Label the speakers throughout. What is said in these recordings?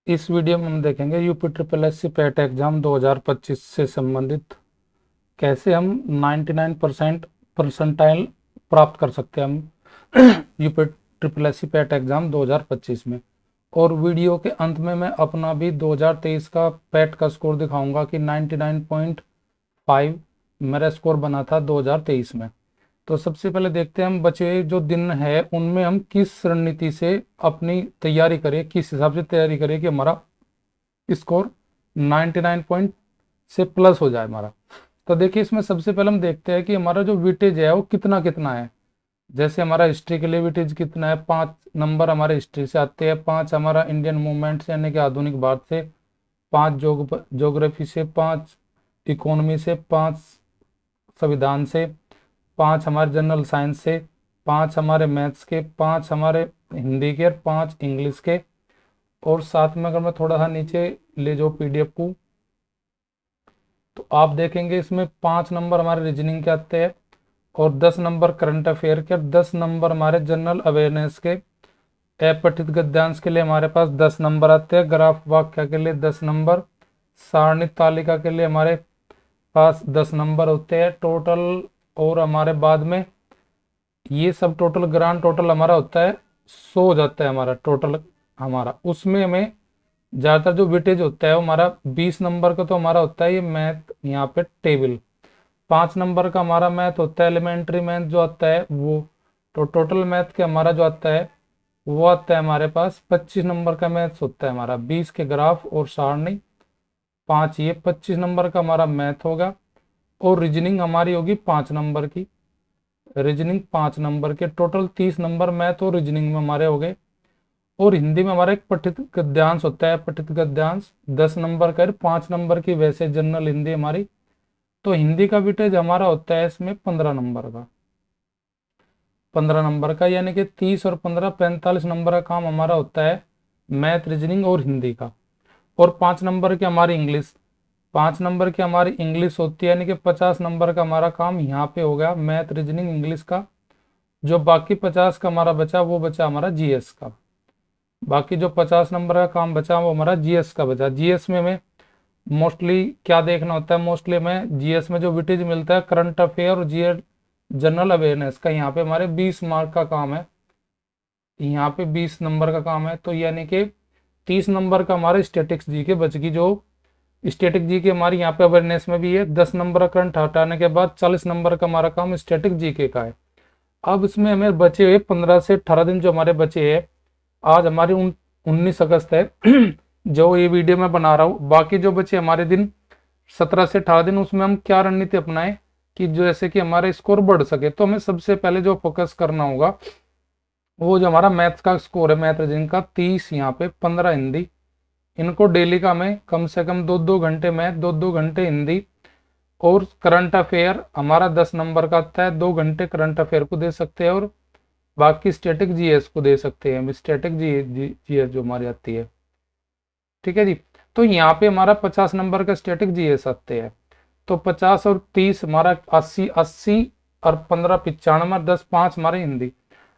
Speaker 1: इस वीडियो में हम देखेंगे UP triple S C PET exam 2025 से संबंधित कैसे हम 99% परसेंटाइल प्राप्त कर सकते हैं हम UP triple S C PET exam 2025 में। और वीडियो के अंत में मैं अपना भी 2023 का पेट का स्कोर दिखाऊंगा कि 99.5 मेरा स्कोर बना था 2023 में। तो सबसे पहले देखते हैं हम बचे हुए जो दिन है उनमें हम किस रणनीति से अपनी तैयारी करें, किस हिसाब से तैयारी करें कि हमारा स्कोर 99 पॉइंट से प्लस हो जाए हमारा। तो देखिए इसमें सबसे पहले हम देखते हैं कि हमारा जो विटेज है वो कितना कितना है। जैसे हमारा हिस्ट्री के लिए विटेज कितना है, 5 नंबर हमारे हिस्ट्री से आते हैं, 5 हमारा इंडियन मूवमेंट यानी कि आधुनिक भारत से, 5 ज्योग्राफी से, 5 इकोनॉमी से, 5 संविधान से, 5 हमारे जनरल साइंस से, 5 हमारे मैथ्स के, 5 हमारे हिंदी के और 5 इंग्लिश के। और साथ में अगर मैं थोड़ा सा नीचे ले जाऊँ पीडीएफ को तो आप देखेंगे इसमें 5 नंबर हमारे रीजनिंग के आते हैं और 10 नंबर करंट अफेयर के और 10 नंबर हमारे जनरल अवेयरनेस के। अपठित गद्यांश के लिए हमारे पास 10 नंबर आते हैं, ग्राफ वाक्य के लिए 10 नंबर, सारणी तालिका के लिए हमारे पास 10 नंबर होते हैं टोटल। और हमारे बाद में ये सब टोटल ग्रांड टोटल हमारा होता है 100 हो जाता है हमारा टोटल हमारा। उसमें हमें ज़्यादातर जो वेटेज होता है वो हमारा 20 नंबर का तो हमारा होता है ये मैथ यहाँ पे टेबल, 5 नंबर का हमारा मैथ होता है एलिमेंट्री मैथ जो आता है वो। तो टोटल मैथ के हमारा जो आता है वो आता है हमारे पास 25 नंबर का मैथ्स होता है हमारा, 20 के ग्राफ और सारणी, 5 ये 25 नंबर का हमारा मैथ होगा। और रीजनिंग हमारी होगी 5 नंबर की, रीजनिंग 5 नंबर के, टोटल 30 नंबर मैथ और रीजनिंग में हमारे हो गए। और हिंदी में हमारा एक पठित गद्यांश होता है, पठित गद्यांश 10 नंबर का, 5 नंबर की वैसे जनरल हिंदी हमारी। तो हिंदी का वेटेज हमारा होता है इसमें 15 नंबर का, 15 नंबर का, यानी कि 30 और 15 45 नंबर का काम हमारा होता है मैथ रीजनिंग और हिंदी का। और 5 नंबर की हमारी इंग्लिश, 5 नंबर की हमारी इंग्लिश होती है, यानी कि 50 नंबर का हमारा काम यहाँ पे हो गया मैथ रीजनिंग इंग्लिश का। जो बाकी 50 का हमारा बचा वो बचा हमारा जीएस का। बाकी जो 50 नंबर का काम बचा वो हमारा जीएस का बचा। जीएस में हमें मोस्टली क्या देखना होता है, मोस्टली हमें जीएस में जो विटेज मिलता है करंट अफेयर और जीएस जनरल अवेयरनेस का, यहाँ पे हमारे 20 मार्क का काम है, यहाँ पे 20 नंबर का काम है। तो यानी कि 30 नंबर का हमारे स्टैटिक्स जी के बच गई, जो स्टैटिक जी के हमारी यहाँ पे अवेयरनेस में भी है। 10 नंबर का करंट हटाने के बाद 40 नंबर का हमारा काम स्टैटिक जी के का है। अब इसमें हमें बचे हुए 15 से 18 दिन जो हमारे बचे हैं, आज हमारी 19 अगस्त है जो ये वीडियो मैं बना रहा हूँ। बाकी जो बचे हमारे दिन 17 से 18 दिन, उसमें हम क्या रणनीति अपनाएं कि जो जैसे कि हमारा स्कोर बढ़ सके। तो हमें सबसे पहले जो फोकस करना होगा वो जो हमारा मैथ्स का स्कोर है, मैथ रीजनिंग का 30 यहाँ पे, 15 हिंदी, इनको डेली का हमें कम से कम 2-2 घंटे मैथ, 2-2 घंटे हिंदी। और करंट अफेयर हमारा 10 नंबर का आता है, 2 घंटे करंट अफेयर को दे सकते हैं और बाकी स्टैटिक जीएस को दे सकते हैं हम, स्टैटिक जीएस जो हमारी आती है। ठीक है जी। तो यहाँ पे हमारा 50 नंबर का स्टैटिक जीएस आते हैं। तो 50 और 30 हमारा 80, 80 और 15 95, 10 5 हमारी हिंदी।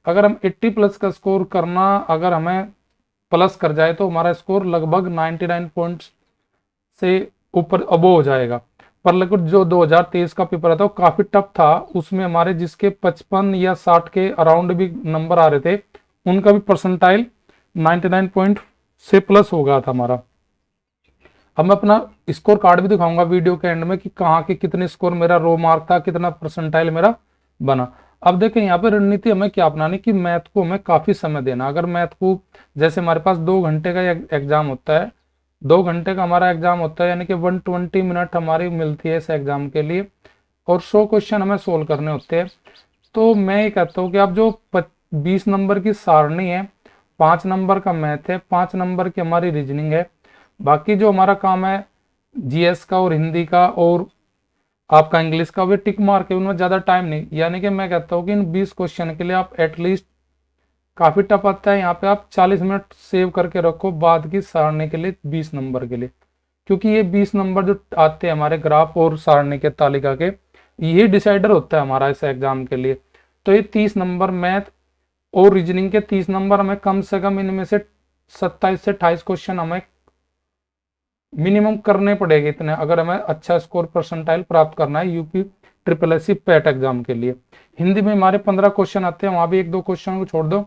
Speaker 1: अगर हम 80 प्लस का स्कोर करना अगर हमें प्लस कर जाए तो हमारा स्कोर लगभग 99 पॉइंट्स से ऊपर अबो हो जाएगा। पर लेकिन जो 2023 का पेपर था वो काफी टफ था, उसमें हमारे जिसके 55 या 60 के अराउंड भी नंबर आ रहे थे उनका भी परसेंटाइल 99 पॉइंट से प्लस हो गया था हमारा। अब मैं अपना स्कोर कार्ड भी दिखाऊंगा वीडियो के एंड में कि कहाँ के कितने स्कोर मेरा रो मार्क था, कितना परसेंटाइल मेरा बना। अब देखें यहाँ पे रणनीति हमें क्या अपनानी कि मैथ को हमें काफी समय देना। अगर मैथ को जैसे हमारे पास 2 घंटे का एग्जाम होता है, 2 घंटे का हमारा एग्जाम होता है, यानी कि 120 मिनट हमारी मिलती है इस एग्जाम के लिए और 100 क्वेश्चन हमें सोल्व करने होते हैं। तो मैं ये कहता हूँ कि आप जो 20 नंबर की सारणी है, 5 नंबर का मैथ है, 5 नंबर की हमारी रीजनिंग है, बाकी जो हमारा काम है जीएस का और हिंदी का और आपका इंग्लिश का, वे टिक मार्क है, उनमें ज़्यादा टाइम नहीं। यानी कि मैं कहता हूँ कि इन 20 क्वेश्चन के लिए आप एटलीस्ट, काफ़ी टफ आता है यहाँ पे, आप 40 मिनट सेव करके रखो बाद की सारणी के लिए 20 नंबर के लिए। क्योंकि ये 20 नंबर जो आते हैं हमारे ग्राफ और सारणी के तालिका के, ये डिसाइडर होता है हमारा इस एग्जाम के लिए। तो ये 30 नंबर मैथ और रीजनिंग के 30 नंबर हमें कम से कम इनमें से 27 से 28 क्वेश्चन हमें मिनिमम करने पड़ेंगे इतने, अगर हमें अच्छा स्कोर परसेंटाइल प्राप्त करना है UP triple S C PET exam के लिए। हिंदी में हमारे 15 क्वेश्चन आते हैं, वहां भी एक दो क्वेश्चन को छोड़ दो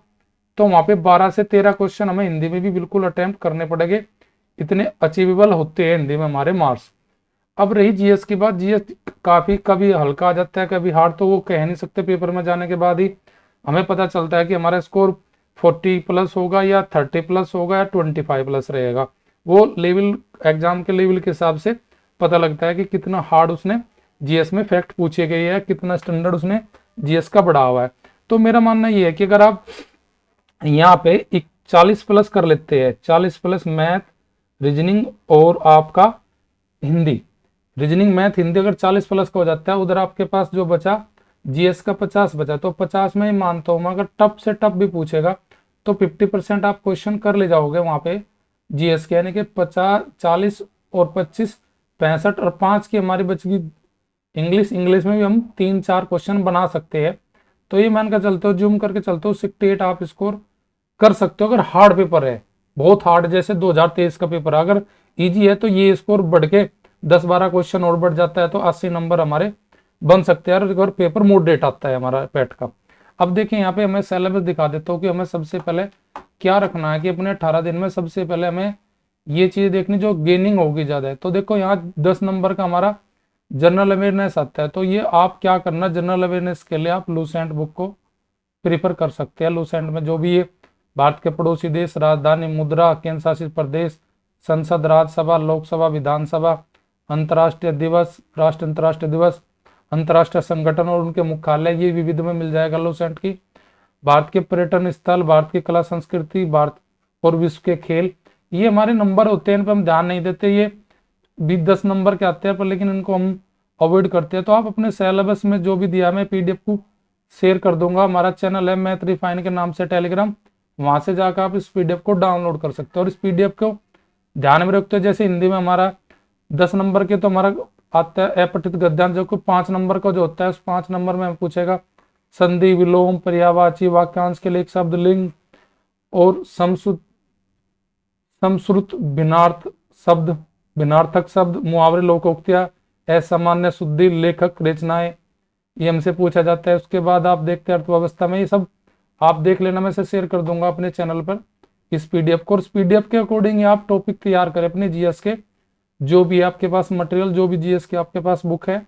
Speaker 1: तो वहां पे 12 से 13 क्वेश्चन हमें हिंदी में भी बिल्कुल अटेम्प्ट करने पड़ेंगे, इतने अचीवेबल होते हैं हिंदी में हमारे मार्क्स। अब रही जीएस की बात, जीएस काफी कभी हल्का आ जाता है कभी हार्ड, तो वो कह नहीं सकते, पेपर में जाने के बाद ही हमें पता चलता है कि हमारा स्कोर 40 प्लस होगा या 30 प्लस होगा या 25 प्लस रहेगा। वो लेवल एग्जाम के लेवल के हिसाब से पता लगता है कि कितना हार्ड उसने जीएस में फैक्ट पूछे गए है, कितना स्टैंडर्ड उसने जीएस का बढ़ा हुआ है। तो मेरा मानना ये है कि अगर आप यहाँ पे 40 प्लस कर लेते हैं, 40 प्लस मैथ रीजनिंग और आपका हिंदी, रीजनिंग मैथ हिंदी अगर 40 प्लस का हो जाता है, उधर आपके पास जो बचा जीएस का 50 बचा, तो 50 में ही मानता हूँ मैं अगर टफ से टफ भी पूछेगा तो 50% आप क्वेश्चन कर ले जाओगे वहां पे जीएस के, यानी कि 50 40 और 25 65 और 5 की हमारी बचगी इंग्लिश। इंग्लिश में भी हम 3-4 क्वेश्चन बना सकते हैं। तो ये मान कर चलते हो, जूम करके चलते हो 68 आप स्कोर कर सकते हो अगर हार्ड पेपर है, बहुत हार्ड जैसे 2023 का पेपर है। अगर इजी है तो ये स्कोर बढ़ के 10-12 क्वेश्चन और बढ़ जाता है तो 80 नंबर हमारे बन सकते हैं अगर पेपर मॉडरेट आता है हमारा पैट का। अब देखिए यहाँ पे हमें सिलेबस दिखा देता हूँ कि हमें सबसे पहले क्या रखना है कि अपने 18 दिन में सबसे पहले हमें ये चीज देखनी जो गेनिंग होगी ज्यादा है। तो देखो यहाँ 10 नंबर का हमारा जनरल अवेयरनेस आता है, तो ये आप क्या करना, जनरल अवेयरनेस के लिए आप लूसेंट बुक को प्रीफर कर सकते हैं। लूसेंट में जो भी ये भारत के पड़ोसी देश, राजधानी, मुद्रा, केंद्र शासित प्रदेश, संसद, राज्यसभा, लोकसभा, विधानसभा, अंतर्राष्ट्रीय दिवस, राष्ट्र अंतर्राष्ट्रीय दिवस, अंतर्राष्ट्रीय संगठन और उनके मुख्यालय, ये विविध में मिल जाएगा लूसेंट की। भारत के पर्यटन स्थल, भारत की कला संस्कृति, भारत और विश्व के खेल, ये हमारे नंबर होते हैं, इन पर हम ध्यान नहीं देते, ये भी 10 नंबर के आते हैं पर लेकिन इनको हम अवॉइड करते हैं। तो आप अपने सिलेबस में जो भी दिया, मैं पीडीएफ को शेयर कर दूंगा, हमारा चैनल है मैथ रिफाइन के नाम से टेलीग्राम, वहां से जाकर आप इस पीडीएफ को डाउनलोड कर सकते हो। और इस पीडीएफ को ध्यान में रखते हो, जैसे हिंदी में हमारा 10 नंबर के तो हमारा आता है अपठित गद्यांश, जो कि 5 नंबर का जो होता है उस 5 नंबर में पूछेगा संधि, विलोम, पर्यायवाची, वाक्यांश के लिए एक शब्द, लिंग और समश्रुत भिन्नार्थ शब्द, भिन्नार्थक शब्द, मुहावरे, लोकोक्तियां, असामान्य शुद्धि, लेखक रचनाएं, ये हमसे पूछा जाता है। उसके बाद आप देखते हैं अर्थव्यवस्था में, ये सब आप देख लेना, मैं से शेयर कर दूंगा अपने चैनल पर इस पीडीएफ को। इस पीडीएफ के अकॉर्डिंग आप टॉपिक तैयार करें अपने जीएस के, जो भी आपके पास मटेरियल, जो भी जीएस के आपके पास बुक है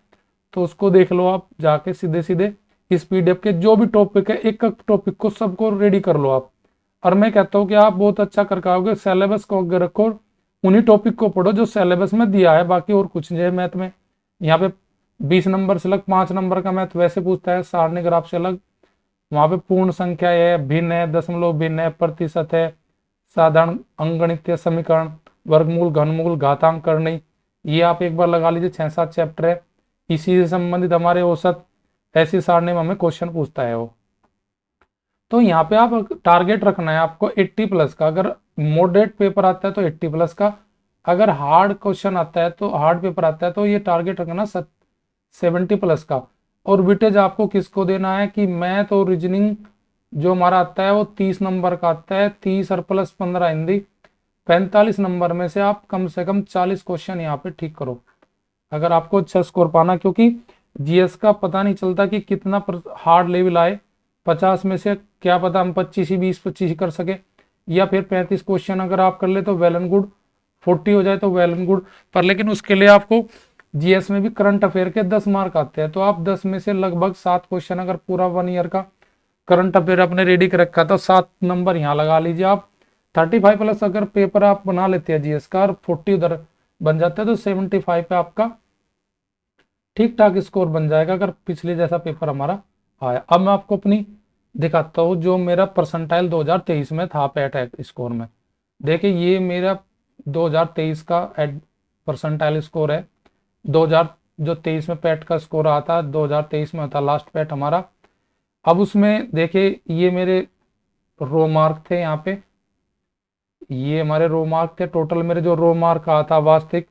Speaker 1: तो उसको देख लो आप जाके सीधे सीधे इस पीडीएफ के जो भी टॉपिक है, एक एक टॉपिक को सबको रेडी कर लो आप। और मैं कहता हूँ कि आप बहुत अच्छा कर पाओगे, सिलेबस को अगर रखो, उन्हीं टॉपिक को पढ़ो जो सिलेबस में दिया है, बाकी और कुछ नहीं है मैथ में। यहाँ पे 20 नंबर से अलग 5 नंबर का मैथ वैसे पूछता है, सारणी ग्राफ से अलग, वहां पे पूर्ण संख्या है, भिन्न है, दशमलव भिन्न है, प्रतिशत है, साधारण अंकगणितीय समीकरण, वर्गमूल, घनमूल, घातांक करनी, ये आप एक बार लगा लीजिए, 6-7 चैप्टर है। इसी से संबंधित हमारे औसत, ऐसी सारणी में हमें क्वेश्चन पूछता है वो। तो यहाँ पे आप टारगेट रखना है आपको 80 प्लस का, अगर मॉडरेट पेपर आता है तो 80 प्लस का, अगर हार्ड क्वेश्चन आता है तो हार्ड पेपर आता है तो ये टारगेट रखना 70 प्लस का। और विटेज आपको किसको देना है कि मैथ और रीजनिंग जो हमारा आता है वो 30 नंबर का आता है, 30 और प्लस 15 हिंदी, 45 नंबर में से आप कम से कम 40 क्वेश्चन यहाँ पे ठीक करो अगर आपको अच्छा स्कोर पाना, क्योंकि जीएस का पता नहीं चलता कि कितना हार्ड लेवल आए। 50 में से क्या पता हम 25 ही 20-25 ही कर सके, या फिर 35 क्वेश्चन अगर आप कर ले तो वेल एंड गुड, 40 हो जाए तो वेल एंड गुड। पर लेकिन उसके लिए आपको जीएस में भी करंट अफेयर के 10 मार्क आते हैं, तो आप 10 में से लगभग 7 क्वेश्चन अगर पूरा 1 ईयर का करंट अफेयर आपने रेडी कर रखा तो 7 नंबर यहाँ लगा लीजिए आप। 35 प्लस अगर पेपर आप बना लेते हैं जीएस का और 40 उधर बन जाता है तो 75 पे आपका ठीक ठाक स्कोर बन जाएगा अगर पिछले जैसा पेपर हमारा आया। अब मैं आपको अपनी दिखाता हूँ जो मेरा परसेंटाइल 2023 में था पैट स्कोर में। देखिए ये मेरा 2023 का परसेंटाइल स्कोर है। 2023 में पैट का स्कोर आता है, 2023 में था लास्ट पैट हमारा। अब उसमें देखिए ये मेरे रो मार्क थे, यहाँ पे ये हमारे रो मार्क थे। टोटल मेरे जो रो मार्क आता वास्तविक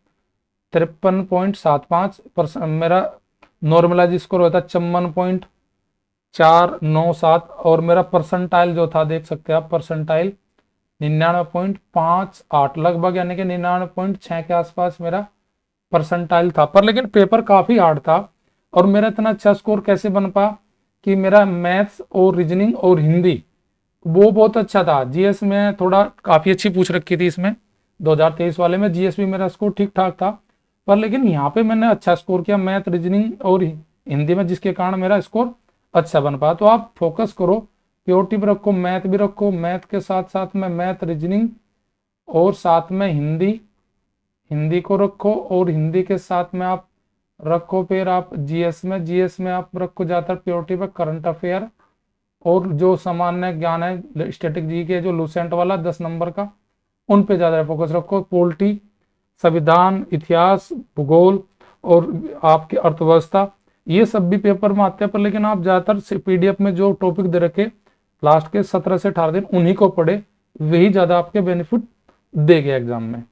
Speaker 1: 53.75%, मेरा नॉर्मलाइज स्कोर होता 54.497 और मेरा परसेंटाइल जो था देख सकते हैं आप, परसेंटाइल 99.58 लगभग, यानी कि 99.6 के आसपास मेरा परसेंटाइल था। पर लेकिन पेपर काफ़ी हार्ड था। और मेरा इतना अच्छा स्कोर कैसे बन पाया कि मेरा मैथ्स और रीजनिंग और हिंदी वो बहुत अच्छा था। जीएस में थोड़ा काफ़ी अच्छी पूछ रखी थी इसमें, 2023 वाले में जीएस भी मेरा स्कोर ठीक ठाक था। पर लेकिन यहाँ पे मैंने अच्छा स्कोर किया मैथ रीजनिंग और हिंदी में, जिसके कारण मेरा स्कोर अच्छा बन पाया। तो आप फोकस करो, प्योरिटी भी रखो, मैथ भी रखो, मैथ के साथ साथ में मैथ रीजनिंग और साथ में हिंदी, हिंदी को रखो, और हिंदी के साथ में आप रखो फिर आप जीएस में, जीएस में आप रखो ज़्यादातर प्योरिटी पे करंट अफेयर, और जो सामान्य ज्ञान है स्टैटिक जी के जो लूसेंट वाला 10 नंबर का, उन पे ज़्यादा फोकस रखो। पॉलिटी, संविधान, इतिहास, भूगोल और आपकी अर्थव्यवस्था, ये सब भी पेपर में आते हैं। पर लेकिन आप ज़्यादातर पीडीएफ में जो टॉपिक दे रखे लास्ट के 17 से 18 दिन, उन्हीं को पढ़े, वही ज़्यादा आपके बेनिफिट देगा एग्जाम में।